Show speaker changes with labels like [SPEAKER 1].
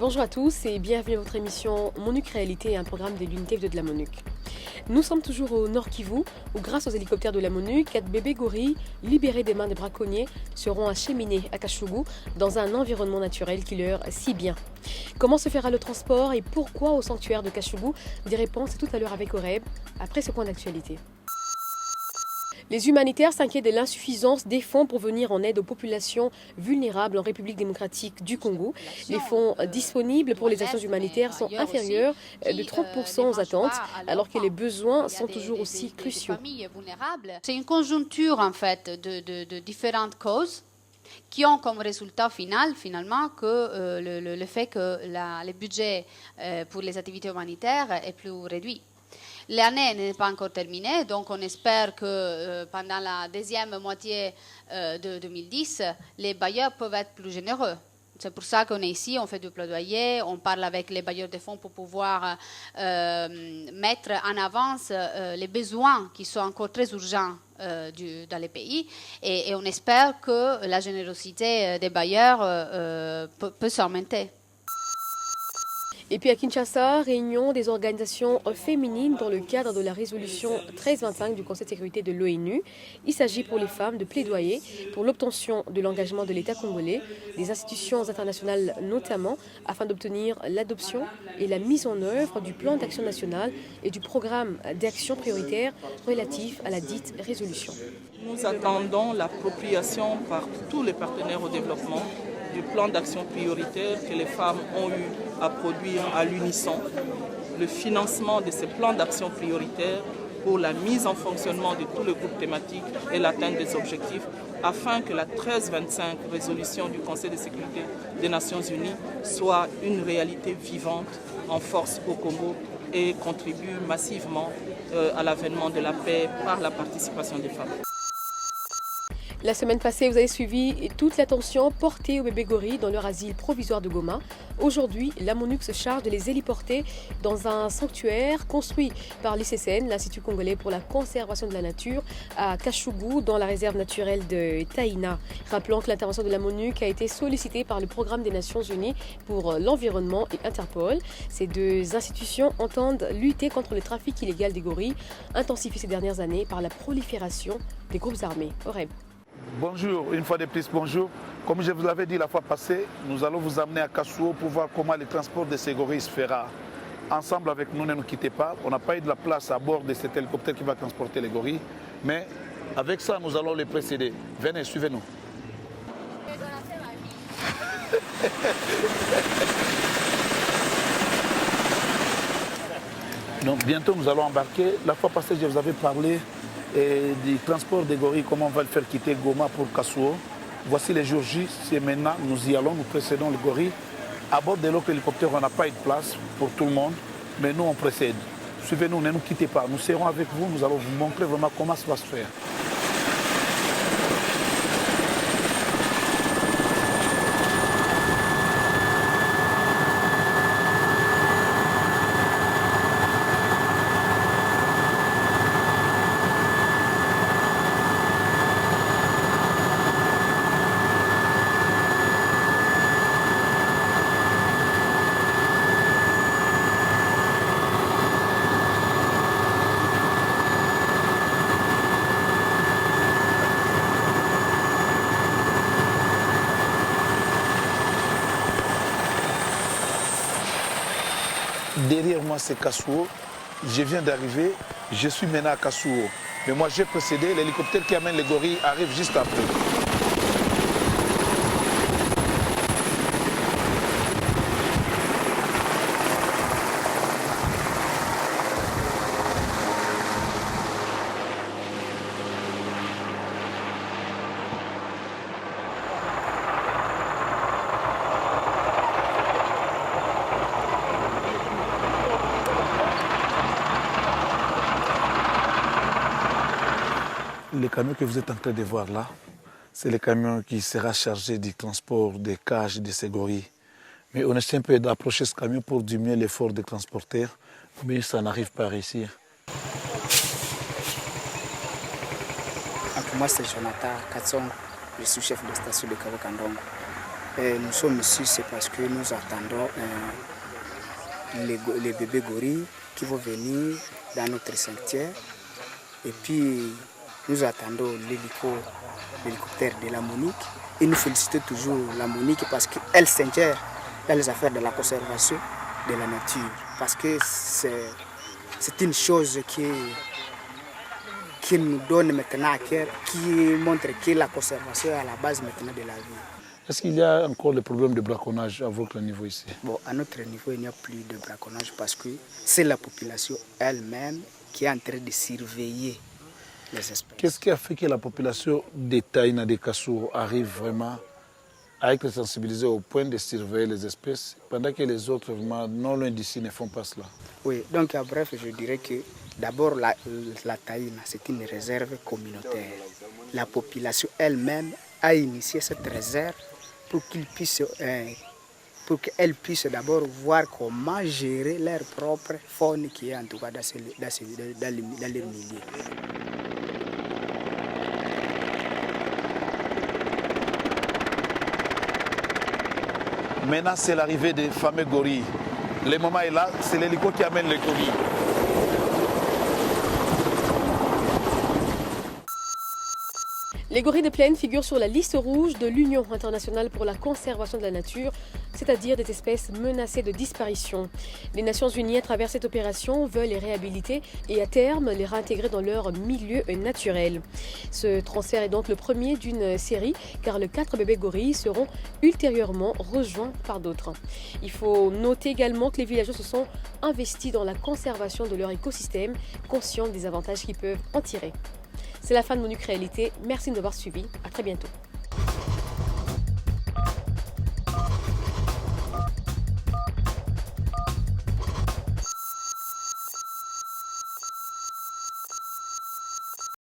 [SPEAKER 1] Bonjour à tous et bienvenue à votre émission MONUC Réalité, un programme de l'unité de la MONUC. Nous sommes toujours au Nord Kivu où grâce aux hélicoptères de la MONUC, 4 bébés gorilles libérés des mains des braconniers seront acheminés à Kashugu dans un environnement naturel qui leur si bien. Comment se fera le transport et pourquoi au sanctuaire de Kashugu? Des réponses tout à l'heure avec Oreb, après ce point d'actualité. Les humanitaires s'inquiètent de l'insuffisance des fonds pour venir en aide aux populations vulnérables en République démocratique du Congo. Les fonds disponibles pour les actions humanitaires sont inférieurs de 30% aux attentes, alors que les besoins sont toujours aussi cruciaux.
[SPEAKER 2] C'est une conjoncture en fait de différentes causes qui ont comme résultat finalement que le fait que le budget pour les activités humanitaires est plus réduit. L'année n'est pas encore terminée, donc on espère que pendant la deuxième moitié de 2010, les bailleurs peuvent être plus généreux. C'est pour ça qu'on est ici, on fait du plaidoyer, on parle avec les bailleurs de fonds pour pouvoir mettre en avance les besoins qui sont encore très urgents dans les pays. Et on espère que la générosité des bailleurs peut s'augmenter.
[SPEAKER 1] Et puis à Kinshasa, réunion des organisations féminines dans le cadre de la résolution 1325 du Conseil de sécurité de l'ONU. Il s'agit pour les femmes de plaidoyer pour l'obtention de l'engagement de l'État congolais, des institutions internationales notamment, afin d'obtenir l'adoption et la mise en œuvre du plan d'action national et du programme d'action prioritaire relatif à la dite résolution.
[SPEAKER 3] Nous attendons l'appropriation par tous les partenaires au développement du plan d'action prioritaire que les femmes ont eu à produire à l'unisson, le financement de ces plans d'action prioritaires pour la mise en fonctionnement de tous les groupes thématiques et l'atteinte des objectifs, afin que la 1325 résolution du Conseil de sécurité des Nations Unies soit une réalité vivante en force au Congo et contribue massivement à l'avènement de la paix par la participation des femmes.
[SPEAKER 1] La semaine passée, vous avez suivi toute l'attention portée aux bébés gorilles dans leur asile provisoire de Goma. Aujourd'hui, la MONUC se charge de les héliporter dans un sanctuaire construit par l'ICCN, l'Institut congolais pour la conservation de la nature, à Kashugu, dans la réserve naturelle de Taïna. Rappelons que l'intervention de la MONUC a été sollicitée par le Programme des Nations Unies pour l'environnement et Interpol. Ces deux institutions entendent lutter contre le trafic illégal des gorilles, intensifié ces dernières années par la prolifération des groupes armés. Oreb.
[SPEAKER 4] Bonjour, une fois de plus, bonjour. Comme je vous l'avais dit la fois passée, nous allons vous amener à Kashugo pour voir comment le transport de ces gorilles se fera. Ensemble avec nous, ne nous quittez pas. On n'a pas eu de la place à bord de cet hélicoptère qui va transporter les gorilles. Mais avec ça, nous allons les précéder. Venez, suivez-nous. Donc bientôt, nous allons embarquer. La fois passée, je vous avais parlé du transport des gorilles, comment on va le faire quitter Goma pour Kashugo. Voici les jours J, c'est maintenant, nous y allons, nous précédons le gorille. À bord de l'autre hélicoptère, on n'a pas eu de place pour tout le monde, mais nous on précède. Suivez-nous, ne nous quittez pas, nous serons avec vous, nous allons vous montrer vraiment comment ça va se faire. Derrière moi, c'est Kashugo. Je viens d'arriver. Je suis maintenant à Kashugo. Mais moi, j'ai précédé. L'hélicoptère qui amène les gorilles arrive juste après. Le camion que vous êtes en train de voir là, c'est le camion qui sera chargé du transport des cages de ces gorilles. Mais on essaie un peu d'approcher ce camion pour diminuer l'effort des transporteurs, mais ça n'arrive pas à réussir.
[SPEAKER 5] Moi, c'est Jonathan Katsong, je suis chef de station de Kabo Kandongo. Nous sommes ici, c'est parce que nous attendons les bébés gorilles qui vont venir dans notre cimetière. Et puis, nous attendons l'hélicoptère de la Monique. Et nous félicitons toujours la Monique parce qu'elle s'ingère dans les affaires de la conservation de la nature. Parce que c'est une chose qui nous donne maintenant à cœur, qui montre que la conservation est à la base maintenant de la vie.
[SPEAKER 4] Est-ce qu'il y a encore le problème de braconnage à votre niveau ici?
[SPEAKER 5] Bon, à notre niveau, il n'y a plus de braconnage parce que c'est la population elle-même qui est en train de surveiller les espèces.
[SPEAKER 4] Qu'est-ce qui a fait que la population de Taïna de Kassou arrive vraiment à être sensibilisée au point de surveiller les espèces, pendant que les autres, vraiment, non loin d'ici, ne font pas cela?
[SPEAKER 5] Oui, donc en bref, je dirais que d'abord, la Taïna, c'est une réserve communautaire. La population elle-même a initié cette réserve pour qu'elles puissent d'abord voir comment gérer leur propre faune qui est en tout cas dans leur milieu.
[SPEAKER 4] Maintenant, c'est l'arrivée des fameux gorilles. Le moment est là, c'est l'hélico qui amène les gorilles.
[SPEAKER 1] Les gorilles de plaine figurent sur la liste rouge de l'Union internationale pour la conservation de la nature, c'est-à-dire des espèces menacées de disparition. Les Nations Unies, à travers cette opération, veulent les réhabiliter et à terme les réintégrer dans leur milieu naturel. Ce transfert est donc le premier d'une série, car les 4 bébés gorilles seront ultérieurement rejoints par d'autres. Il faut noter également que les villageois se sont investis dans la conservation de leur écosystème, conscients des avantages qu'ils peuvent en tirer. C'est la fin de Monuk Réalité. Merci de nous avoir suivis. À très bientôt.